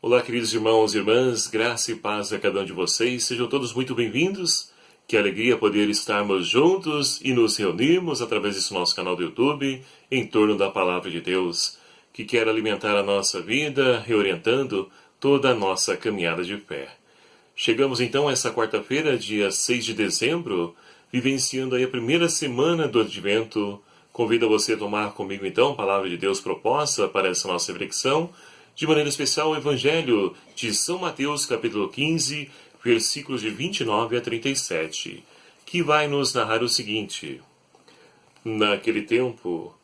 Olá, queridos irmãos e irmãs, graça e paz a cada um de vocês. Sejam todos muito bem-vindos. Que alegria poder estarmos juntos e nos reunirmos através desse nosso canal do YouTube em torno da Palavra de Deus, que quer alimentar a nossa vida, reorientando toda a nossa caminhada de fé. Chegamos então a essa quarta-feira, dia 6 de dezembro, vivenciando aí a primeira semana do Advento. Convido você a tomar comigo então a Palavra de Deus proposta para essa nossa reflexão, de maneira especial o Evangelho de São Mateus, capítulo 15, versículos de 29 a 37, que vai nos narrar o seguinte. Naquele tempo,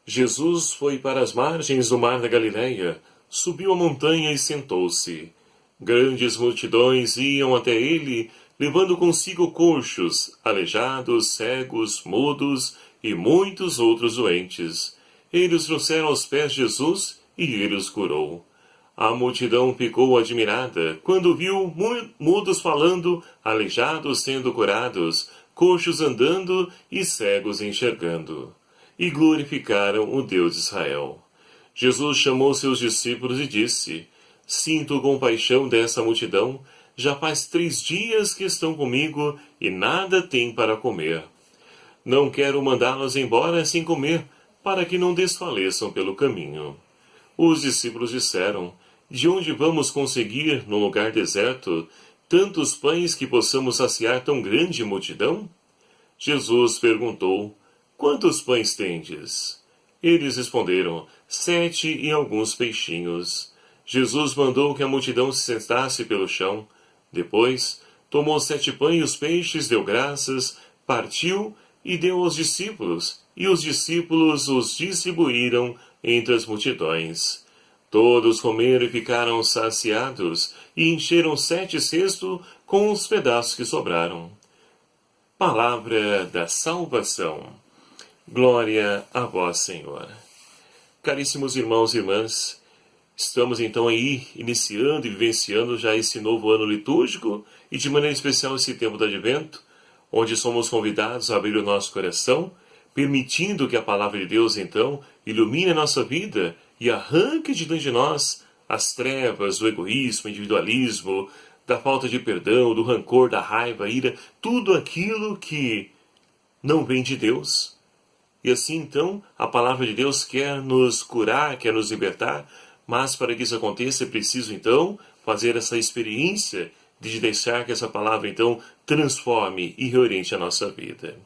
Jesus foi para as margens do mar da Galileia, subiu a montanha e sentou-se. Grandes multidões iam até ele, levando consigo coxos, aleijados, cegos, mudos e muitos outros doentes. Eles os trouxeram aos pés de Jesus e ele os curou. A multidão ficou admirada quando viu mudos falando, aleijados sendo curados, coxos andando e cegos enxergando. E glorificaram o Deus de Israel. Jesus chamou seus discípulos e disse: Sinto compaixão dessa multidão, já faz 3 dias que estão comigo e nada têm para comer. Não quero mandá-los embora sem comer, para que não desfaleçam pelo caminho. Os discípulos disseram: De onde vamos conseguir, num lugar deserto, tantos pães que possamos saciar tão grande multidão? Jesus perguntou: Quantos pães tendes? Eles responderam: 7 e alguns peixinhos. Jesus mandou que a multidão se sentasse pelo chão. Depois, tomou 7 pães e os peixes, deu graças, partiu e deu aos discípulos, e os discípulos os distribuíram entre as multidões. Todos comeram e ficaram saciados, e encheram 7 cestos com os pedaços que sobraram. Palavra da salvação. Glória a vós, Senhor. Caríssimos irmãos e irmãs, estamos então aí iniciando e vivenciando já esse novo ano litúrgico e de maneira especial esse tempo do Advento, onde somos convidados a abrir o nosso coração, permitindo que a Palavra de Deus então ilumine a nossa vida e arranque de dentro de nós as trevas do egoísmo, individualismo, da falta de perdão, do rancor, da raiva, ira, tudo aquilo que não vem de Deus. E assim então a Palavra de Deus quer nos curar, quer nos libertar, mas para que isso aconteça é preciso então fazer essa experiência de deixar que essa palavra então transforme e reoriente a nossa vida.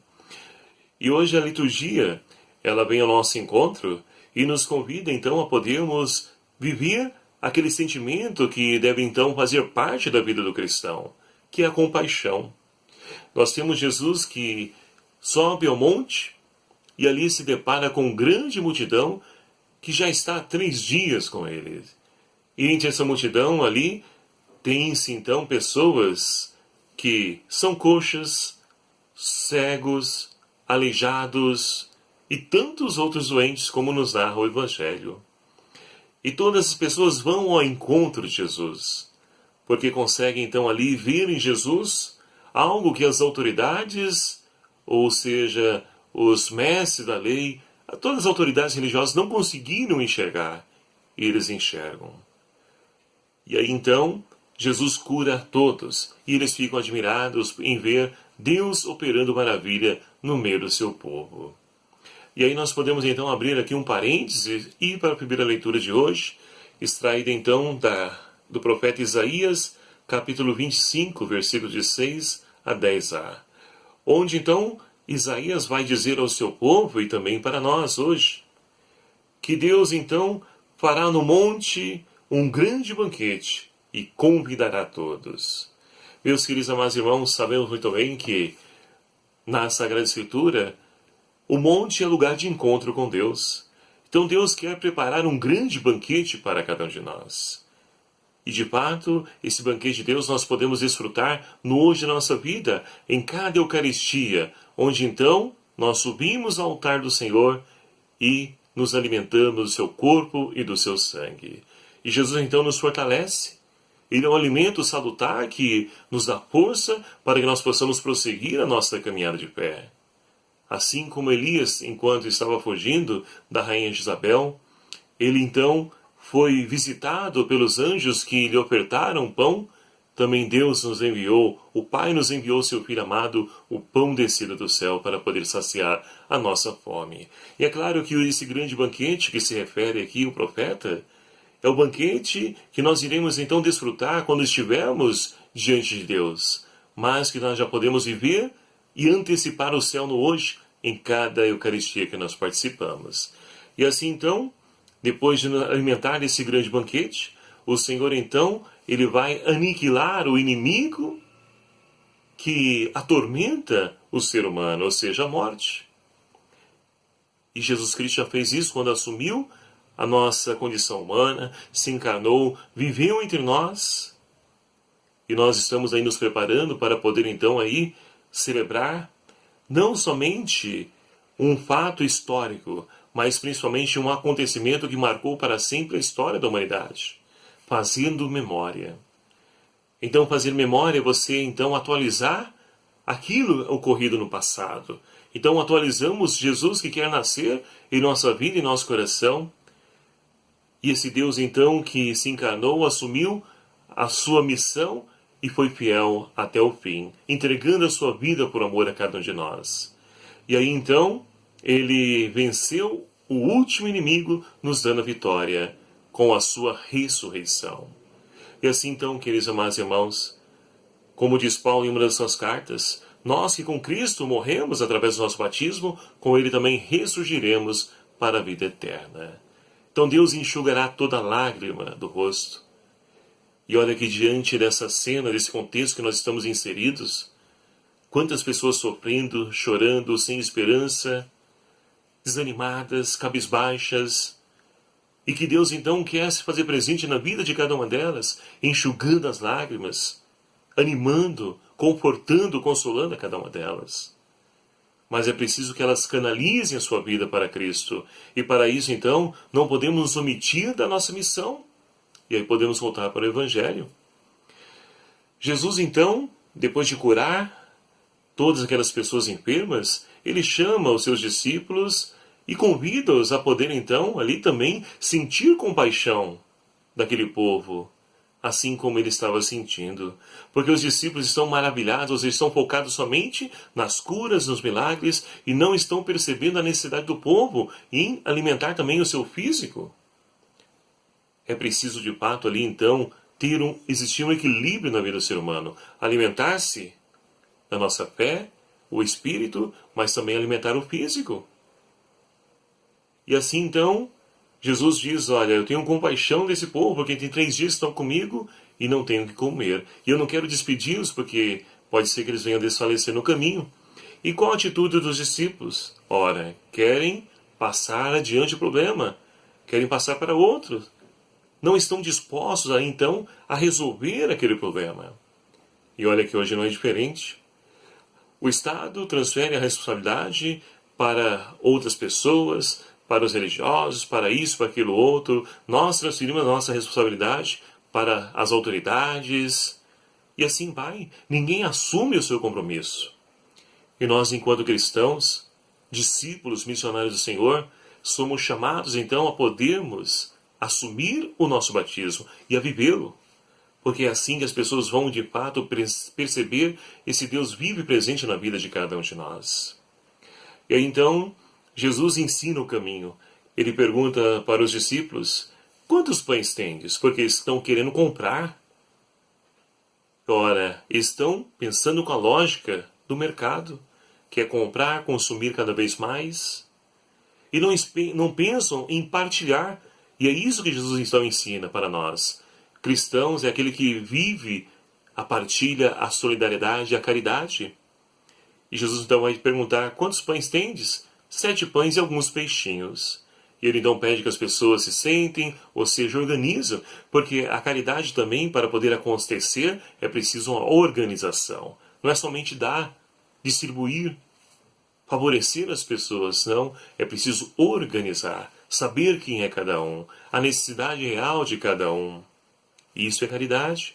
E hoje a liturgia, ela vem ao nosso encontro e nos convida então a podermos viver aquele sentimento que deve então fazer parte da vida do cristão, que é a compaixão. Nós temos Jesus que sobe ao monte e ali se depara com grande multidão que já está há 3 dias com ele. E entre essa multidão ali, tem-se então pessoas que são coxas, cegos, aleijados e tantos outros doentes como nos narra o Evangelho. E todas as pessoas vão ao encontro de Jesus, porque conseguem então ali ver em Jesus algo que as autoridades, ou seja, os mestres da lei, todas as autoridades religiosas não conseguiram enxergar, e eles enxergam. E aí então Jesus cura a todos, e eles ficam admirados em ver Deus operando maravilha no meio do seu povo. E aí nós podemos então abrir aqui um parêntese e ir para a primeira leitura de hoje, extraída então do profeta Isaías, capítulo 25, versículos de 6 a 10a, onde então Isaías vai dizer ao seu povo e também para nós hoje, que Deus então fará no monte um grande banquete e convidará todos. Meus queridos amados irmãos, sabemos muito bem que na Sagrada Escritura o monte é lugar de encontro com Deus. Então Deus quer preparar um grande banquete para cada um de nós. E de fato, esse banquete de Deus nós podemos desfrutar no hoje da nossa vida, em cada Eucaristia, onde então nós subimos ao altar do Senhor e nos alimentamos do seu corpo e do seu sangue. E Jesus então nos fortalece. Ele é um alimento salutar que nos dá força para que nós possamos prosseguir a nossa caminhada de fé. Assim como Elias, enquanto estava fugindo da rainha Jezabel, ele então foi visitado pelos anjos que lhe ofertaram pão, também Deus nos enviou, o Pai nos enviou seu Filho amado, o pão descido do céu, para poder saciar a nossa fome. E é claro que esse grande banquete que se refere aqui o profeta, é o banquete que nós iremos então desfrutar quando estivermos diante de Deus, mas que nós já podemos viver e antecipar o céu no hoje, em cada Eucaristia que nós participamos. E assim então, depois de alimentar esse grande banquete, o Senhor então, ele vai aniquilar o inimigo que atormenta o ser humano, ou seja, a morte. E Jesus Cristo já fez isso quando assumiu a nossa condição humana, se encarnou, viveu entre nós, e nós estamos aí nos preparando para poder então aí celebrar não somente um fato histórico, mas principalmente um acontecimento que marcou para sempre a história da humanidade, fazendo memória. Então fazer memória é você então atualizar aquilo ocorrido no passado. Então atualizamos Jesus que quer nascer em nossa vida e nosso coração. E esse Deus então que se encarnou, assumiu a sua missão e foi fiel até o fim, entregando a sua vida por amor a cada um de nós. E aí então, ele venceu o último inimigo, nos dando a vitória com a sua ressurreição. E assim então, queridos amados irmãos, como diz Paulo em uma das suas cartas, nós que com Cristo morremos através do nosso batismo, com ele também ressurgiremos para a vida eterna. Então Deus enxugará toda lágrima do rosto. E olha que diante dessa cena, desse contexto que nós estamos inseridos, quantas pessoas sofrendo, chorando, sem esperança, desanimadas, cabisbaixas, e que Deus então quer se fazer presente na vida de cada uma delas, enxugando as lágrimas, animando, confortando, consolando a cada uma delas. Mas é preciso que elas canalizem a sua vida para Cristo. E para isso, então, não podemos nos omitir da nossa missão. E aí podemos voltar para o Evangelho. Jesus, então, depois de curar todas aquelas pessoas enfermas, ele chama os seus discípulos e convida-os a poder, então, ali também sentir compaixão daquele povo, assim como ele estava sentindo. Porque os discípulos estão maravilhados, eles estão focados somente nas curas, nos milagres, e não estão percebendo a necessidade do povo em alimentar também o seu físico. É preciso, de fato, ali então, existir um equilíbrio na vida do ser humano. Alimentar-se da nossa fé, o espírito, mas também alimentar o físico. E assim, então, Jesus diz, olha, eu tenho compaixão desse povo, porque tem 3 dias que estão comigo e não tenho o que comer. E eu não quero despedi-los, porque pode ser que eles venham desfalecer no caminho. E qual a atitude dos discípulos? Ora, querem passar adiante o problema, querem passar para outro. Não estão dispostos, aí, então, a resolver aquele problema. E olha que hoje não é diferente. O Estado transfere a responsabilidade para outras pessoas, para os religiosos, para isso, para aquilo outro. Nós transferimos a nossa responsabilidade para as autoridades. E assim vai. Ninguém assume o seu compromisso. E nós, enquanto cristãos, discípulos, missionários do Senhor, somos chamados então a podermos assumir o nosso batismo e a vivê-lo. Porque é assim que as pessoas vão de fato perceber esse Deus vivo e presente na vida de cada um de nós. E aí então, Jesus ensina o caminho. Ele pergunta para os discípulos, quantos pães tendes? Porque eles estão querendo comprar. Ora, estão pensando com a lógica do mercado, que é comprar, consumir cada vez mais. E não pensam em partilhar. E é isso que Jesus então ensina para nós. Cristãos é aquele que vive a partilha, a solidariedade, a caridade. E Jesus então vai perguntar, quantos pães tendes? 7 pães e alguns peixinhos. E ele então pede que as pessoas se sentem, ou seja, organizam, porque a caridade também, para poder acontecer, é preciso uma organização. Não é somente dar, distribuir, favorecer as pessoas, não. É preciso organizar, saber quem é cada um, a necessidade real de cada um. Isso é caridade.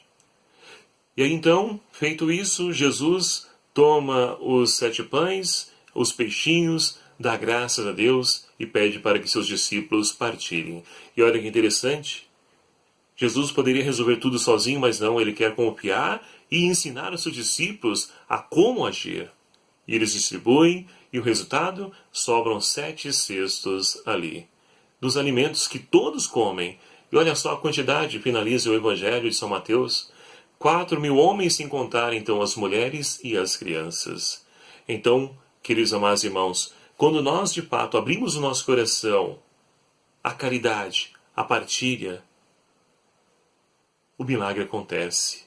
E aí então, feito isso, Jesus toma os 7 pães, os peixinhos, dá graças a Deus e pede para que seus discípulos partirem. E olha que interessante, Jesus poderia resolver tudo sozinho, mas não, ele quer confiar e ensinar os seus discípulos a como agir. E eles distribuem, e o resultado? Sobram 7 cestos ali, dos alimentos que todos comem. E olha só a quantidade, finaliza o Evangelho de São Mateus: 4.000 homens, sem contar então as mulheres e as crianças. Então, queridos amados irmãos, quando nós de fato abrimos o nosso coração à caridade, à partilha, o milagre acontece.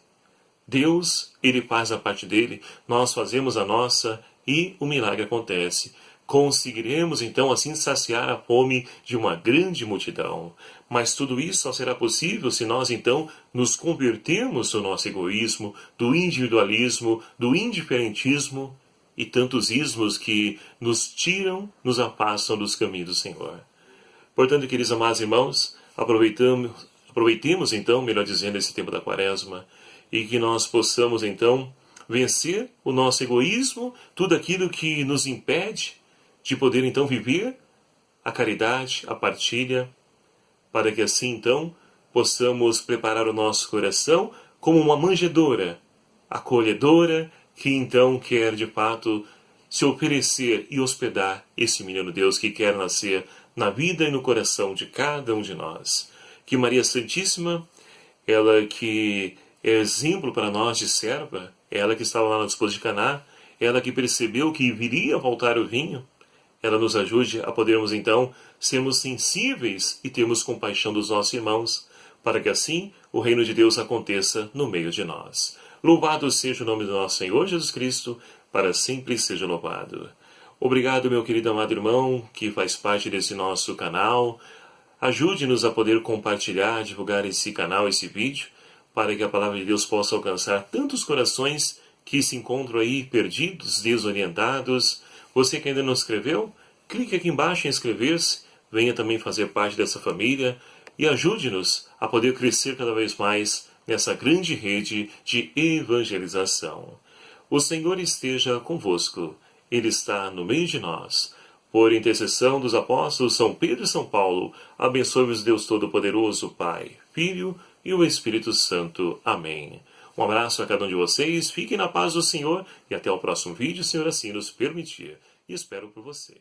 Deus, ele faz a parte dele, nós fazemos a nossa e o milagre acontece. Conseguiremos então assim saciar a fome de uma grande multidão. Mas tudo isso só será possível se nós então nos convertermos do nosso egoísmo, do individualismo, do indiferentismo e tantos ismos que nos tiram, nos afastam dos caminhos do Senhor. Portanto, queridos amados irmãos, aproveitemos então, melhor dizendo, esse tempo da Quaresma, e que nós possamos então vencer o nosso egoísmo, tudo aquilo que nos impede de poder então viver a caridade, a partilha, para que assim então possamos preparar o nosso coração como uma manjedoura, acolhedora, que então quer de fato se oferecer e hospedar esse menino Deus que quer nascer na vida e no coração de cada um de nós. Que Maria Santíssima, ela que é exemplo para nós de serva, ela que estava lá na esposa de Caná, ela que percebeu que viria a voltar o vinho, ela nos ajude a podermos então sermos sensíveis e termos compaixão dos nossos irmãos, para que assim o reino de Deus aconteça no meio de nós. Louvado seja o nome do nosso Senhor Jesus Cristo, para sempre seja louvado. Obrigado, meu querido amado irmão, que faz parte desse nosso canal. Ajude-nos a poder compartilhar, divulgar esse canal, esse vídeo, para que a palavra de Deus possa alcançar tantos corações que se encontram aí perdidos, desorientados. Você que ainda não inscreveu, clique aqui embaixo em inscrever-se, venha também fazer parte dessa família e ajude-nos a poder crescer cada vez mais nessa grande rede de evangelização. O Senhor esteja convosco, Ele está no meio de nós. Por intercessão dos apóstolos São Pedro e São Paulo, abençoe-vos Deus Todo-Poderoso, Pai, Filho e o Espírito Santo. Amém. Um abraço a cada um de vocês, fiquem na paz do Senhor e até o próximo vídeo, se o Senhor assim nos permitir. E espero por você.